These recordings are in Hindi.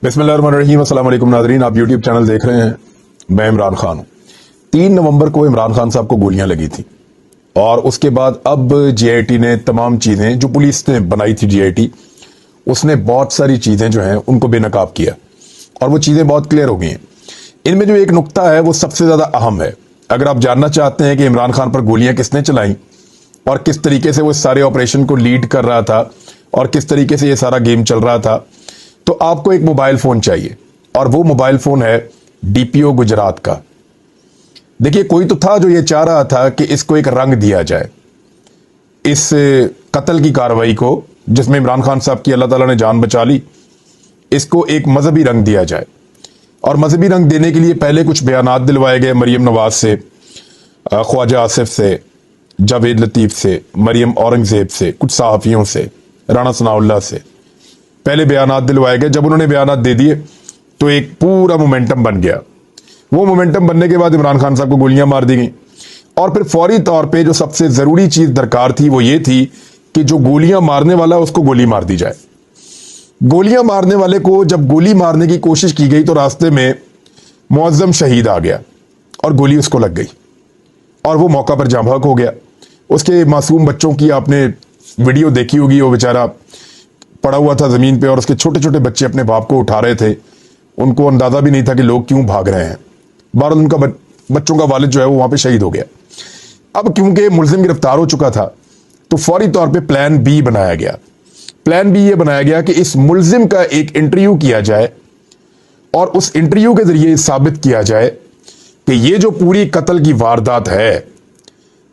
बिस्मिल्लाहिर्रहमानिर्रहीम। अस्सलाम वालेकुम नाज़रीन, आप यूट्यूब चैनल देख रहे हैं। मैं इमरान खान हूं। 3 नवंबर को इमरान खान साहब को गोलियां लगी थी और उसके बाद अब जीआईटी ने तमाम चीजें जो पुलिस ने बनाई थी, जीआईटी उसने बहुत सारी चीजें जो हैं उनको बेनकाब किया और वो चीजें बहुत क्लियर हो गई हैं। इनमें जो एक नुक्ता है वो सबसे ज्यादा अहम है। अगर आप जानना चाहते हैं कि इमरान खान पर गोलियां किसने चलाई और किस तरीके से वो इस सारे ऑपरेशन को लीड कर रहा था और किस तरीके से ये सारा गेम चल रहा था, तो आपको एक मोबाइल फोन चाहिए और वो मोबाइल फोन है डीपीओ गुजरात का। देखिए, कोई तो था जो ये चाह रहा था कि इसको एक रंग दिया जाए, इस कत्ल की कार्रवाई को जिसमें इमरान खान साहब की अल्लाह ताला ने जान बचा ली, इसको एक मजहबी रंग दिया जाए। और मजहबी रंग देने के लिए पहले कुछ बयानात दिलवाए गए मरियम नवाज से, ख्वाजा आसिफ से, जावेद लतीफ से, मरियम औरंगजेब से, कुछ सहाफियों से, राणा सनाउल्लाह से पहले बयानात दिलवाए गए। जब उन्होंने बयानात दे दिए तो एक पूरा मोमेंटम बन गया। वो मोमेंटम बनने के बाद इमरान खान साहब को गोलियां मार दी गई और फिर फौरी तौर पे जो सबसे जरूरी चीज दरकार थी वो ये थी कि जो गोलियां मारने वाला है उसको गोली मार दी जाए। गोलियां मारने वाले को जब गोली मारने की कोशिश की गई तो रास्ते में मुअज्जम शहीद आ गया और गोली उसको लग गई और वो मौका पर जाँ बहक हो गया। उसके मासूम बच्चों की आपने वीडियो देखी होगी, वो बेचारा पड़ा हुआ था जमीन पे और उसके छोटे छोटे बच्चे अपने बाप को उठा रहे थे। उनको अंदाजा भी नहीं था कि लोग क्यों भाग रहे हैं। बहरहाल उनका बच्चों का वालिद जो है वो वहां पे शहीद हो गया। अब क्योंकि मुलजिम गिरफ्तार हो चुका था तो फौरी तौर पे प्लान बी बनाया गया। प्लान बी ये बनाया गया कि इस मुलजिम का एक इंटरव्यू किया जाए और उस इंटरव्यू के जरिए साबित किया जाए कि ये जो पूरी कत्ल की वारदात है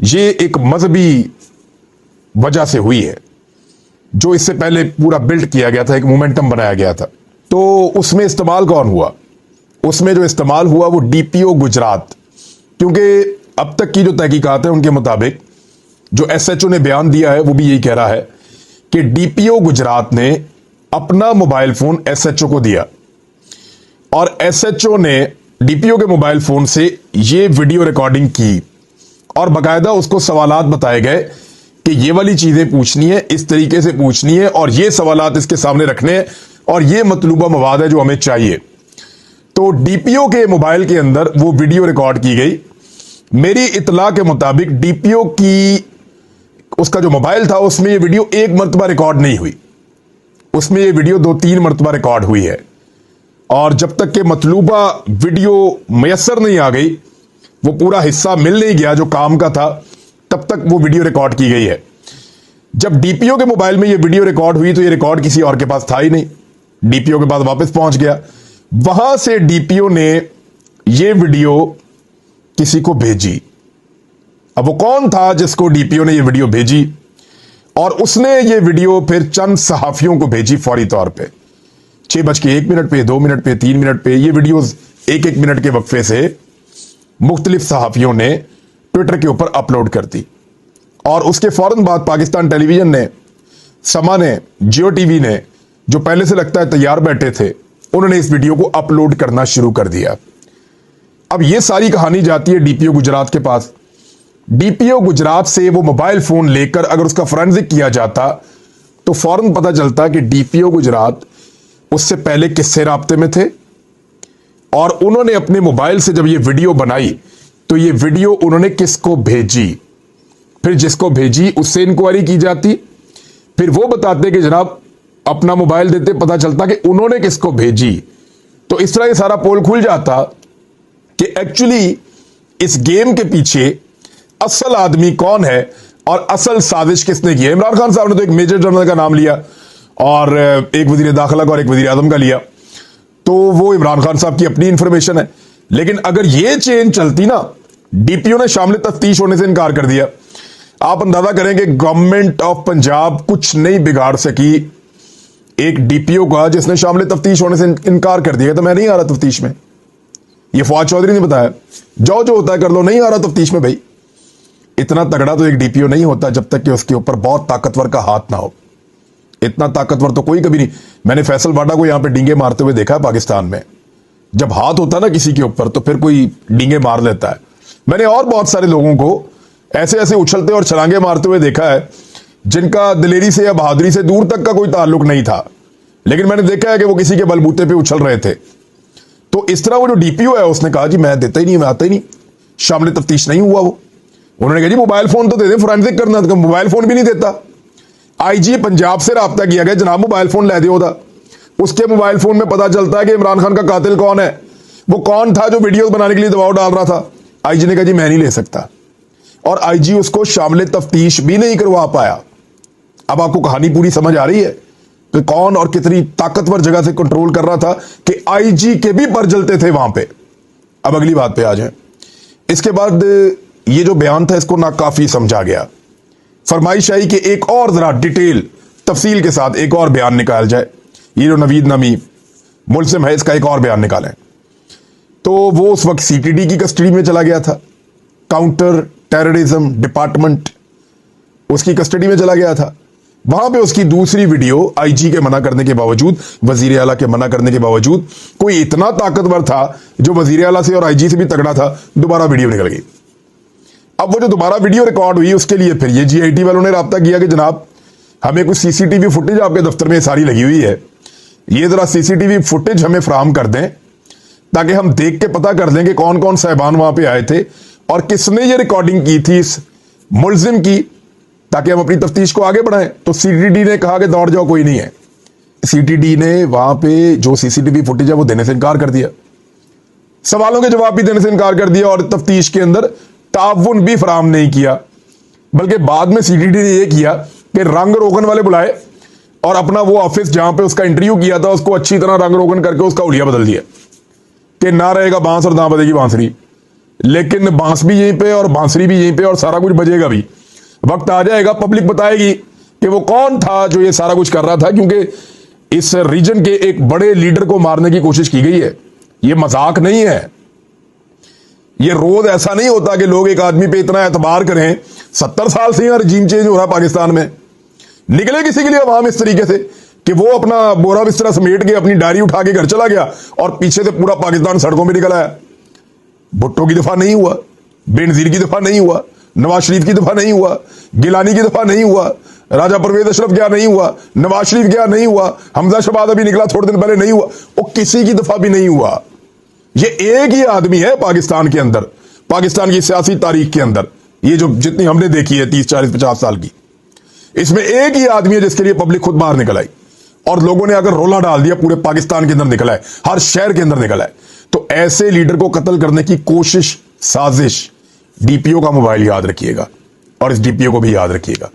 ये एक मजहबी वजह से हुई है, जो इससे पहले पूरा बिल्ड किया गया था, एक मोमेंटम बनाया गया था। तो उसमें इस्तेमाल कौन हुआ? उसमें जो इस्तेमाल हुआ वो डीपीओ गुजरात, क्योंकि अब तक की जो तहकीकात है उनके मुताबिक जो एसएचओ ने बयान दिया है वो भी यही कह रहा है कि डीपीओ गुजरात ने अपना मोबाइल फोन एसएचओ को दिया और एसएचओ ने डीपीओ के मोबाइल फोन से ये वीडियो रिकॉर्डिंग की और बाकायदा उसको सवालात बताए गए कि ये वाली चीजें पूछनी है, इस तरीके से पूछनी है और ये सवालात इसके सामने रखने हैं और ये मतलूबा मवाद है जो हमें चाहिए। तो डीपीओ के मोबाइल के अंदर वो वीडियो रिकॉर्ड की गई। मेरी इतला के मुताबिक डीपीओ की उसका जो मोबाइल था उसमें ये वीडियो एक मरतबा रिकॉर्ड नहीं हुई, उसमें ये वीडियो 2-3 मरतबा रिकॉर्ड हुई है और जब तक के मतलूबा वीडियो मैसर नहीं आ गई, वो पूरा हिस्सा मिल नहीं गया जो काम का था, तब तक वो वीडियो रिकॉर्ड की गई है। जब डीपीओ के मोबाइल में ये वीडियो रिकॉर्ड हुई तो ये रिकॉर्ड किसी और के पास था ही नहीं, डीपीओ के पास वापस पहुंच गया। वहां से डीपीओ ने ये वीडियो किसी को भेजी। अब वो कौन था जिसको डीपीओ ने ये वीडियो भेजी? और उसने ये वीडियो फिर चंद सहाफियों को भेजी फौरी तौर पे। 6:01 पे, 2 मिनट पे, 3 मिनट पे, ये वीडियोस 1-1 मिनट के वक्फे से मुख्तलिफ सहाफियों ने ट्विटर के ऊपर अपलोड कर दी और उसके फौरन बाद पाकिस्तान टेलीविजन ने, समा ने, जियो टीवी ने, जो पहले से लगता है तैयार बैठे थे, उन्होंने इस वीडियो को अपलोड करना शुरू कर दिया। अब यह सारी कहानी जाती है डीपीओ गुजरात के पास। डीपीओ गुजरात से वो मोबाइल फोन लेकर अगर उसका फोरेंसिक किया जाता तो फौरन पता चलता कि डीपीओ गुजरात उससे पहले किससे राब्ते में थे और उन्होंने अपने मोबाइल से जब ये वीडियो बनाई तो ये वीडियो उन्होंने किसको भेजी। फिर जिसको भेजी उससे इंक्वायरी की जाती, फिर वो बताते कि जनाब अपना मोबाइल देते, पता चलता कि उन्होंने किसको भेजी। तो इस तरह ये सारा पोल खुल जाता कि एक्चुअली इस गेम के पीछे असल आदमी कौन है और असल साजिश किसने की है। इमरान खान साहब ने तो एक मेजर जनरल का नाम लिया और एक वजीर दाखिला का और एक वजीर आजम का लिया, तो वो इमरान खान साहब की अपनी इंफॉर्मेशन है। लेकिन अगर ये चेन चलती ना, डीपीओ ने शामिल तफ्तीश होने से इनकार कर दिया। आप अंदाजा करें कि गवर्नमेंट ऑफ पंजाब कुछ नहीं बिगाड़ सकी एक डीपीओ का जिसने शामिल तफ्तीश होने से इनकार कर दिया। तो मैं नहीं आ रहा तफ्तीश में, ये फवाद चौधरी ने बताया, जाओ जो होता है कर लो, नहीं आ रहा तफ्तीश में। भाई इतना तगड़ा तो एक डीपीओ नहीं होता जब तक कि उसके ऊपर बहुत ताकतवर का हाथ ना हो। इतना ताकतवर तो कोई कभी नहीं। मैंने फैसल बाडा को यहां पे डींगे मारते हुए देखा है पाकिस्तान में। जब हाथ होता ना किसी के ऊपर तो फिर कोई डींगे मार लेता है। मैंने और बहुत सारे लोगों को ऐसे ऐसे उछलते और छलांगे मारते हुए देखा है जिनका दिलेरी से या बहादुरी से दूर तक का कोई ताल्लुक नहीं था, लेकिन मैंने देखा है कि वो किसी के बलबूते पे उछल रहे थे। तो इस तरह वो जो डीपीओ है उसने कहा जी मैं देता ही नहीं, मैं आता ही नहीं, शामिल तफ्तीश नहीं हुआ वो। उन्होंने कहा जी मोबाइल फोन तो दे दे, फोरेंसिक करना, तो मोबाइल फोन भी नहीं देता। आईजी पंजाब से राब्ता किया गया, जनाब मोबाइल फोन ले दियो था। उसके मोबाइल फोन में पता चलता है कि इमरान खान का कातिल कौन है, वो कौन था जो वीडियोस बनाने के लिए दबाव डाल रहा था। आईजी ने कहा जी मैं नहीं ले सकता, और आईजी उसको शामिल तफ्तीश भी नहीं करवा पाया। अब आपको कहानी पूरी समझ आ रही है कि कौन और कितनी ताकतवर जगह से कंट्रोल कर रहा था कि आईजी के भी पर जलते थे वहां पे। अब अगली बात पे आ जाए। इसके बाद ये जो बयान था इसको नाकाफी समझा गया। फरमाइश आई कि एक और जरा डिटेल तफसील के साथ एक और बयान निकाल जाए। ये जो नवीद नमी मुल्जिम है इसका एक और बयान निकालें। तो वो उस वक्त सीटीडी की कस्टडी में चला गया था, काउंटर टेररिज्म डिपार्टमेंट उसकी कस्टडी में चला गया था। वहां पे उसकी दूसरी वीडियो आईजी के मना करने के बावजूद, वजीर आला के मना करने के बावजूद, कोई इतना ताकतवर था जो वजीर आला से और आईजी से भी तगड़ा था, दोबारा वीडियो निकल गई। अब वो जो दोबारा वीडियो रिकॉर्ड हुई उसके लिए फिर ये जीआईटी वालों ने राब्ता किया कि जनाब हमें कुछ सीसीटीवी फुटेज आपके दफ्तर में सारी लगी हुई है, ये जरा सीसीटीवी फुटेज हमें फराहम कर दें ताकि हम देख के पता कर लें कि कौन कौन साहिबान वहां पे आए थे और किसने ये रिकॉर्डिंग की थी इस मुल्जिम की, ताकि हम अपनी तफ्तीश को आगे बढ़ाएं। तो सीटीडी ने कहा कि दौड़ जाओ, कोई नहीं है। सीटीडी ने वहां पे जो सीसीटीवी फुटेज है वो देने से इनकार कर दिया, सवालों के जवाब भी देने से इनकार कर दिया, और तफ्तीश के अंदर ताउन भी फराहम नहीं किया। बल्कि बाद में सीटीडी ने यह किया कि रंग रोगन वाले बुलाए और अपना वो ऑफिस जहां पे उसका इंटरव्यू किया था उसको अच्छी तरह रंग रोगन करके उसका उलिया बदल दिया कि ना रहेगा बांस और ना बजेगी बांसुरी, लेकिन बांस भी यहीं पे और बांसुरी भी यहीं पे और सारा कुछ बजेगा भी। वक्त आ जाएगा पब्लिक बताएगी कि वो कौन था जो ये सारा कुछ कर रहा था, क्योंकि इस रीजन के एक बड़े लीडर को मारने की कोशिश की गई है। ये मजाक नहीं है, ये रोज ऐसा नहीं होता कि लोग एक आदमी पे इतना एतबार करें। 70 साल से यहां रजीम चेंज हो रहा है पाकिस्तान में, निकले किसी के लिए अवाम इस तरीके से कि वो अपना बोरा बिस्तरा समेट के अपनी डायरी उठा के घर चला गया और पीछे से पूरा पाकिस्तान सड़कों में निकल आया। भुट्टो की दफा नहीं हुआ, बेनजीर की दफा नहीं हुआ, नवाज शरीफ की दफा नहीं हुआ, गिलानी की दफा नहीं हुआ, राजा परवेज अशरफ गया नहीं हुआ, नवाज शरीफ गया नहीं हुआ, हमजा शहबाज अभी निकला थोड़े दिन पहले नहीं हुआ, वो किसी की दफा भी नहीं हुआ। ये एक ही आदमी है पाकिस्तान के अंदर, पाकिस्तान की सियासी तारीख के अंदर, ये जो जितनी हमने देखी है 30 40 50 साल की, इसमें एक ही आदमी है जिसके लिए पब्लिक खुद बाहर निकल आई और लोगों ने अगर रोला डाल दिया पूरे पाकिस्तान के अंदर निकला है, हर शहर के अंदर निकला है। तो ऐसे लीडर को कत्ल करने की कोशिश, साजिश, डीपीओ का मोबाइल याद रखिएगा और इस डीपीओ को भी याद रखिएगा।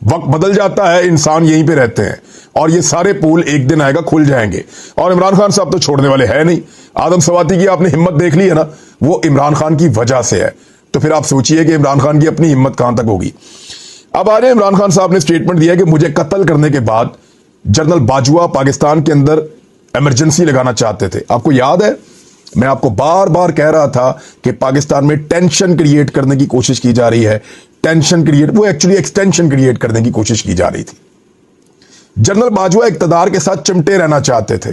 वक्त बदल जाता है, इंसान यहीं पे रहते हैं और ये सारे पुल एक दिन आएगा खुल जाएंगे। और इमरान खान साहब तो छोड़ने वाले हैं नहीं। आदम सवाती की आपने हिम्मत देख ली है ना, वो इमरान खान की वजह से है। तो फिर आप सोचिए कि इमरान खान की अपनी हिम्मत कहां तक होगी। अब आ रहे इमरान खान साहब ने स्टेटमेंट दिया कि मुझे कत्ल करने के बाद जनरल बाजवा पाकिस्तान के अंदर इमरजेंसी लगाना चाहते थे। आपको याद है मैं आपको बार बार कह रहा था कि पाकिस्तान में टेंशन क्रिएट करने की कोशिश की जा रही है, टेंशन क्रिएट, वो एक्चुअली एक्सटेंशन क्रिएट करने की कोशिश की जा रही थी। जनरल बाजवा इक्तदार के साथ चिमटे रहना चाहते थे।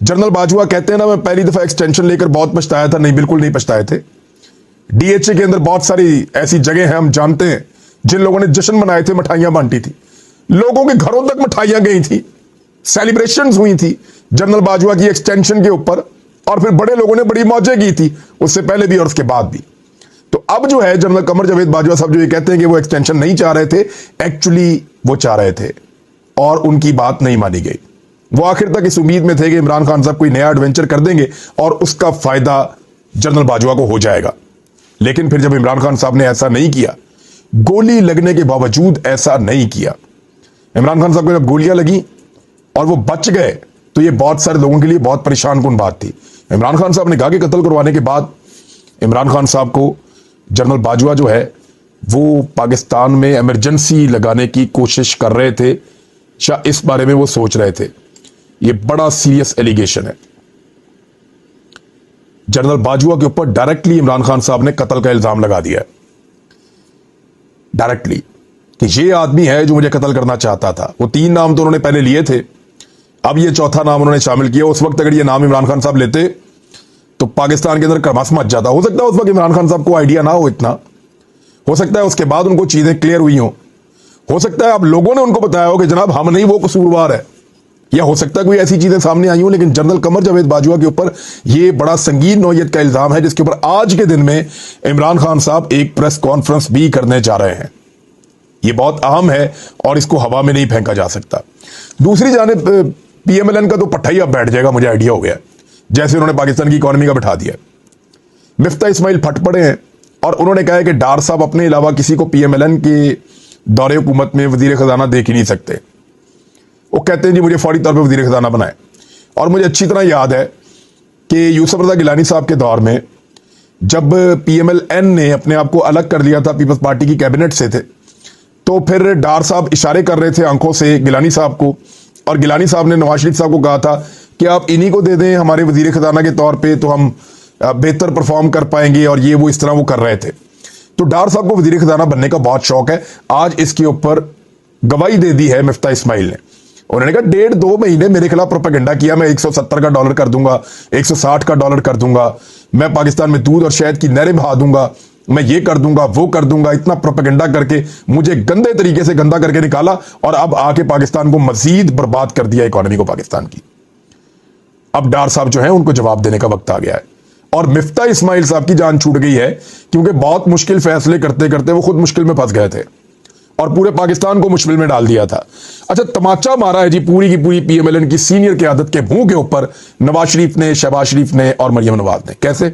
जनरल बाजवा कहते हैं ना, मैं पहली दफा एक्सटेंशन लेकर बहुत पछताया था। नहीं, बिल्कुल नहीं पछताए थे। डीएचए के अंदर बहुत सारी ऐसी जगह हैं हम जानते हैं जिन लोगों ने जश्न मनाए थे, मिठाइयां बांटी थी, लोगों के घरों तक मिठाइयां गई थी, सेलिब्रेशंस हुई थी जनरल बाजवा की एक्सटेंशन के ऊपर, और फिर बड़े लोगों ने बड़ी मौजें की थी उससे पहले भी और उसके बाद भी। तो अब जो है जनरल कमर जावेद बाजवा साहब जो ये कहते हैं कि वो एक्सटेंशन नहीं चाह रहे थे, एक्चुअली वो चाह रहे थे और उनकी बात नहीं मानी गई। वो आखिर तक इस उम्मीद में थे कि इमरान खान साहब कोई नया एडवेंचर कर देंगे और उसका फायदा जनरल बाजवा को हो जाएगा। लेकिन फिर जब इमरान खान साहब ने ऐसा नहीं किया, गोली लगने के बावजूद ऐसा नहीं किया, इमरान खान साहब को जब गोलियां लगी और वो बच गए, तो ये बहुत सारे लोगों के लिए बहुत परेशान कुन बात थी। इमरान खान साहब ने कहा कि कत्ल करवाने के बाद इमरान खान साहब को जनरल बाजवा जो है वो पाकिस्तान में इमरजेंसी लगाने की कोशिश कर रहे थे, या इस बारे में वो सोच रहे थे। ये बड़ा सीरियस एलिगेशन है। जनरल बाजवा के ऊपर डायरेक्टली इमरान खान साहब ने कत्ल का इल्जाम लगा दिया, डायरेक्टली, कि ये आदमी है जो मुझे कत्ल करना चाहता था। वो 3 नाम तो उन्होंने पहले लिए थे, अब ये चौथा नाम उन्होंने शामिल किया। उस वक्त अगर ये नाम इमरान खान साहब लेते तो पाकिस्तान के अंदर करमास मच जाता। हो सकता है उस वक्त इमरान खान साहब को आइडिया ना हो इतना, हो सकता है उसके बाद उनको चीजें क्लियर हुई हो सकता है अब लोगों ने उनको बताया हो कि जनाब हम नहीं, वो कसूरवार है। या हो सकता है कोई ऐसी चीजें सामने आई हो, लेकिन जनरल कमर जावेद बाजवा के ऊपर यह बड़ा संगीन नौयत का इल्जाम है, जिसके ऊपर आज के दिन में इमरान खान साहब एक प्रेस कॉन्फ्रेंस भी करने जा रहे हैं। यह बहुत अहम है और इसको हवा में नहीं फेंका जा सकता। दूसरी जानिब पीएमएलएन का तो पट्टा ही अब बैठ जाएगा, मुझे आइडिया हो गया, जैसे उन्होंने पाकिस्तान की इकॉनमी का बैठा दिया। मिफ्ता इस्माइल फट पड़े हैं और उन्होंने कहा है कि डार साहब अपने अलावा किसी को पीएमएलएन के दौरे हुकूमत में वजीर खजाना देख ही नहीं सकते। वो कहते हैं जी मुझे फौरी तौर पे वजीर खजाना बनाए। और मुझे अच्छी तरह याद है कि यूसुफ रजा गिलानी साहब के दौर में जब पीएमएलएन ने अपने आप को अलग कर लिया था पीपल्स पार्टी की कैबिनेट से थे, तो फिर डार साहब इशारे कर रहे थे आंखों से गिलानी साहब को, और गिलानी साहब ने नवाज शरीफ साहब को कहा था कि आप इन्हीं को दे दें हमारे वजीर खजाना के तौर पर, तो हम बेहतर परफॉर्म कर पाएंगे, और ये वो इस तरह वो कर रहे थे। तो डार साहब को वजीर खजाना बनने का बहुत शौक है। आज इसके ऊपर गवाही दे दी है मिफ्ता इस्माइल ने। उन्होंने कहा 1.5-2 महीने मेरे खिलाफ प्रोपेगेंडा किया, मैं 170 का डॉलर कर दूंगा, 160 का डॉलर कर दूंगा, मैं पाकिस्तान में दूध और शहद की नहरें बहा दूंगा, मैं ये कर दूंगा वो कर दूंगा, इतना प्रोपेगेंडा करके मुझे गंदे तरीके से गंदा करके निकाला, और अब आके पाकिस्तान को मजीद बर्बाद कर दिया, इकोनॉमी को पाकिस्तान की। अब डार साहब जो है उनको जवाब देने का वक्त आ गया है, और मिफ्ता इस्माइल साहब की जान छूट गई है, क्योंकि बहुत मुश्किल फैसले करते करते वो खुद मुश्किल में फंस गए थे और पूरे पाकिस्तान को मुश्किल में डाल दिया था। अच्छा, तमाचा मारा है जी पूरी की पूरी पीएमएलएन की सीनियर क़यादत के मुंह के ऊपर नवाज शरीफ ने, शहबाज शरीफ ने और मरियम नवाज ने। कैसे?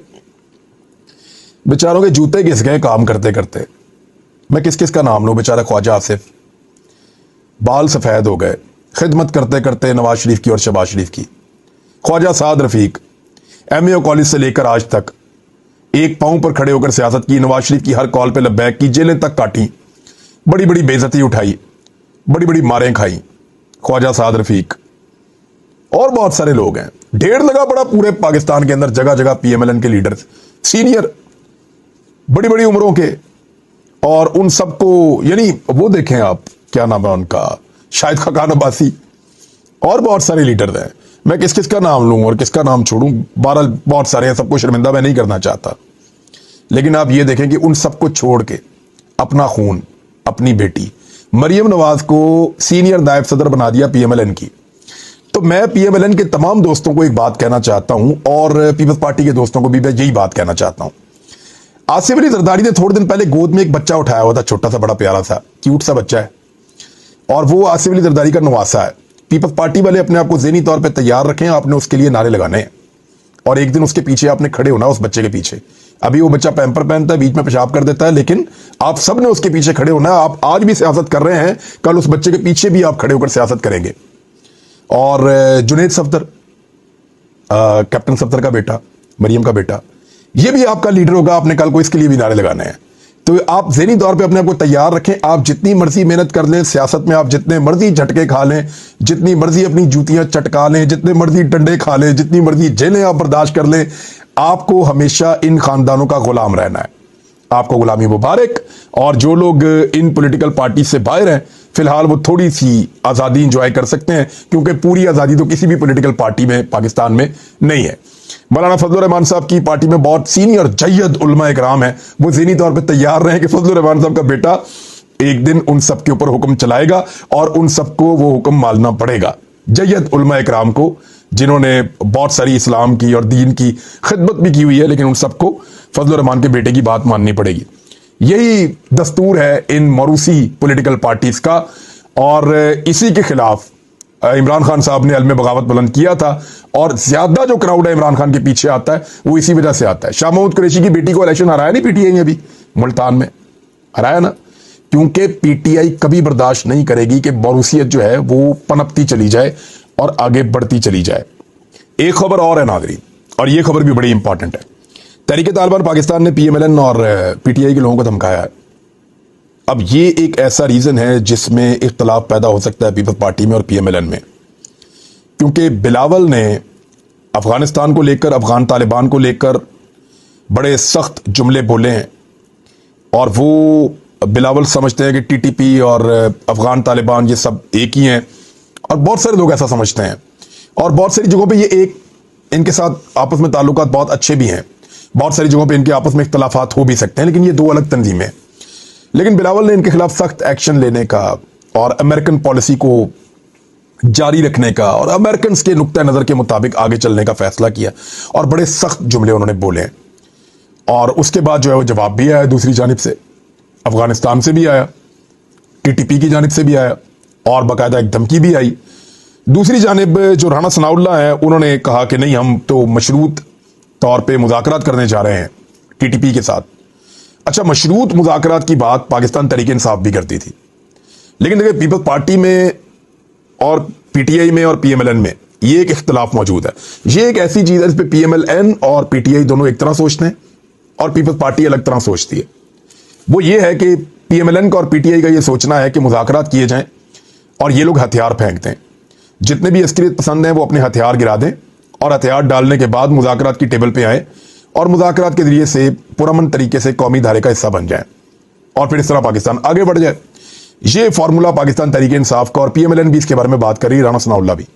बेचारों के जूते घिस गए काम करते करते। मैं किस किस का नाम लूं? बेचारा ख्वाजा आसिफ, बाल सफेद हो गए खिदमत करते करते नवाज शरीफ की और शहबाज शरीफ की। ख्वाजा साद रफीक, एमए कॉलेज से लेकर आज तक एक पांव पर खड़े होकर सियासत की, नवाज शरीफ की हर कॉल पे लब्बैक की, जेलें तक काटी, बड़ी बड़ी बेइज्जती उठाई, बड़ी बड़ी मारें खाई। ख्वाजा साद रफीक और बहुत सारे लोग हैं। ढेर लगा बड़ा पूरे पाकिस्तान के अंदर, जगह जगह पीएमएलएन के लीडर सीनियर, बड़ी बड़ी उम्रों के, और उन सबको, यानी वो देखें आप, क्या नाम है उनका, शाहिद खाकान अब्बासी, और बहुत सारे लीडर हैं। मैं किस किस का नाम लूं और किसका नाम छोड़ूं? बहरहाल बहुत सारे हैं, सबको शर्मिंदा मैं नहीं करना चाहता, लेकिन आप ये देखें कि उन सबको छोड़ के अपना खून, अपनी बेटी मरियम नवाज को सीनियर नायब सदर बना दिया पीएमएलएन की। तो मैं पीएमएलएन के तमाम दोस्तों को एक बात कहना चाहता हूं, और पीपल्स पार्टी के दोस्तों को भी मैं यही बात कहना चाहता हूं। आसिफ अली जरदारी ने थोड़े दिन पहले गोद में एक बच्चा उठाया हुआ था, छोटा सा, बड़ा प्यारा सा, क्यूट सा बच्चा है, और वो आसिफ अली जरदारी का नवासा है। पीपल्स पार्टी वाले अपने आप को ज़हनी तौर पे तैयार रखें, आपने उसके लिए नारे लगाने हैं, और एक दिन उसके पीछे आपने खड़े होना, उस बच्चे के पीछे। अभी वो बच्चा पैम्पर पहनता है, बीच में पेशाब कर देता है, लेकिन आप सब ने उसके पीछे खड़े होना है। आप आज भी सियासत कर रहे हैं, कल उस बच्चे के पीछे भी आप खड़े होकर सियासत करेंगे। और जुनेद सफदर, कैप्टन सफदर का बेटा, मरियम का बेटा, ये भी आपका लीडर होगा, आपने कल को इसके लिए भी नारे लगाने हैं। तो आप ज़हनी तौर पे अपने आप को तैयार रखें। आप जितनी मर्जी मेहनत कर लें सियासत में, आप जितने मर्जी झटके खा लें, जितनी मर्जी अपनी जूतियां चटका लें, जितने मर्जी डंडे खा लें, जितनी मर्जी जेलें आप बर्दाश्त कर लें, आपको हमेशा इन खानदानों का गुलाम रहना है। आपको गुलामी मुबारक। और जो लोग इन पॉलिटिकल पार्टी से बाहर हैं, फिलहाल वो थोड़ी सी आज़ादी इंजॉय कर सकते हैं, क्योंकि पूरी आज़ादी तो किसी भी पॉलिटिकल पार्टी में पाकिस्तान में नहीं है। मौलाना फजलुर रहमान साहब की पार्टी में बहुत सीनियर जय्यद उलमा इकराम है, वो ज़हनी तौर पे तैयार रहे कि फजलुर रहमान साहब का बेटा एक दिन उन सब के ऊपर हुक्म चलाएगा, और उन सबको वो हुक्म मानना पड़ेगा। जय्यद उलमा इकराम को, जिन्होंने बहुत सारी इस्लाम की और दीन की खिदमत भी की हुई है, लेकिन उन सबको फजलुर रहमान के बेटे की बात माननी पड़ेगी। यही दस्तूर है इन मरूसी पॉलिटिकल पार्टीज का, और इसी के खिलाफ इमरान खान साहब ने अलम बगावत बुलंद किया था, और ज्यादा जो क्राउड है इमरान खान के पीछे आता है वो इसी वजह से आता है। शाह महमूद कुरैशी की बेटी को इलेक्शन हराया नहीं पीटीआई ने, अभी मुल्तान में हराया ना, क्योंकि पीटीआई कभी बर्दाश्त नहीं करेगी कि मरूसियत जो है वो पनपती चली जाए और आगे बढ़ती चली जाए। एक खबर और है नाज़रीन, और ये खबर भी बड़ी इंपॉर्टेंट है। तहरीक तालिबान पाकिस्तान ने पीएमएलएन और पीटीआई के लोगों को धमकाया है। अब ये एक ऐसा रीजन है जिसमें इख्तलाफ पैदा हो सकता है पीपल्स पार्टी में और पीएमएलएन में, क्योंकि बिलावल ने अफगानिस्तान को लेकर, अफगान तालिबान को लेकर बड़े सख्त जुमले बोले हैं, और वो बिलावल समझते हैं कि टीटीपी और अफगान तालिबान ये सब एक ही हैं, और बहुत सारे लोग ऐसा समझते हैं, और बहुत सारी जगहों पे ये एक, इनके साथ आपस में ताल्लुकात बहुत अच्छे भी हैं, बहुत सारी जगहों पे इनके आपस में इख्तलाफात हो भी सकते हैं, लेकिन ये दो अलग तंजीमें हैं। लेकिन बिलावल ने इनके खिलाफ सख्त एक्शन लेने का और अमेरिकन पॉलिसी को जारी रखने का और अमेरिकन के नुक्ता नजर के मुताबिक आगे चलने का फैसला किया और बड़े सख्त जुमले उन्होंने बोले हैं। और उसके बाद जो है वो जवाब भी आया दूसरी जानिब से, अफगानिस्तान से भी आया, टीटीपी की जानिब से भी आया और बाकायदा एक धमकी भी आई। दूसरी जानिब जो राणा सनाउल्लाह है उन्होंने कहा कि नहीं, हम तो मशरूत तौर पे मुज़ाकरात करने जा रहे हैं टीटीपी के साथ। अच्छा, मशरूत मुज़ाकरात की बात पाकिस्तान तहरीक इंसाफ भी करती थी, लेकिन देखिए पीपल्स पार्टी में और पीटीआई में और पीएमएलएन में ये एक इख्तलाफ मौजूद है। ये एक ऐसी चीज है जिस पे पीएमएलएन और पीटीआई दोनों एक तरह सोचते हैं और पीपल्स पार्टी अलग तरह सोचती है। वो ये है कि पीएमएलएन का और पीटीआई का ये सोचना है कि मुज़ाकरात किए जाएं और ये लोग हथियार फेंक दें, जितने भी अस्करियत पसंद हैं वो अपने हथियार गिरा दें और हथियार डालने के बाद मुज़ाकरात की टेबल पे आए और मुज़ाकरात के जरिए से पुरअमन तरीके से कौमी धारे का हिस्सा बन जाए और फिर इस तरह पाकिस्तान आगे बढ़ जाए। ये फार्मूला पाकिस्तान तहरीक इंसाफ का और पीएमएलएन भी इसके बारे में बात कर रही है, राणा सनाउल्लाह भी।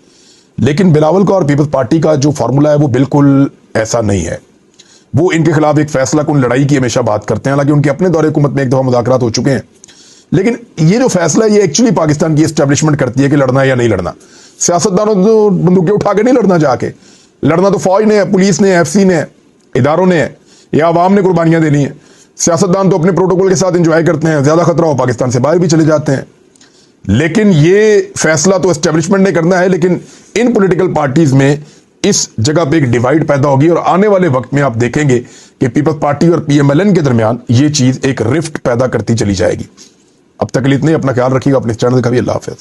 लेकिन बिलावल का और पीपल्स पार्टी का जो फार्मूला है वो बिल्कुल ऐसा नहीं है। वो इनके खिलाफ एक फैसला कुन लड़ाई की हमेशा बात करते हैं, हालांकि उनके अपने दौरे हुकूमत में एक दफा मुज़ाकरात हो चुके हैं। लेकिन ये जो फैसला है ये एक्चुअली पाकिस्तान की एस्टेब्लिशमेंट करती है कि लड़ना है या नहीं लड़ना। सियासतदानों तो बंदूकें उठा के नहीं लड़ना, जाके लड़ना तो फौज ने, पुलिस ने, एफसी ने, इदारों ने या अवाम ने कुर्बानियां देनी है। सियासतदान तो अपने प्रोटोकॉल के साथ एंजॉय करते हैं, ज्यादा खतरा हो पाकिस्तान से बाहर भी चले जाते हैं। लेकिन ये फैसला तो एस्टेब्लिशमेंट ने करना है, लेकिन इन पॉलिटिकल पार्टीज में इस जगह पे एक डिवाइड पैदा होगी और आने वाले वक्त में आप देखेंगे कि पीपल्स पार्टी और पीएमएलएन के दरमियान ये चीज एक रिफ्ट पैदा करती चली जाएगी। अब तक के लिए इतना ही, अपना ख्याल रखिएगा, अपने चैनल का भी। अल्लाह हाफिज।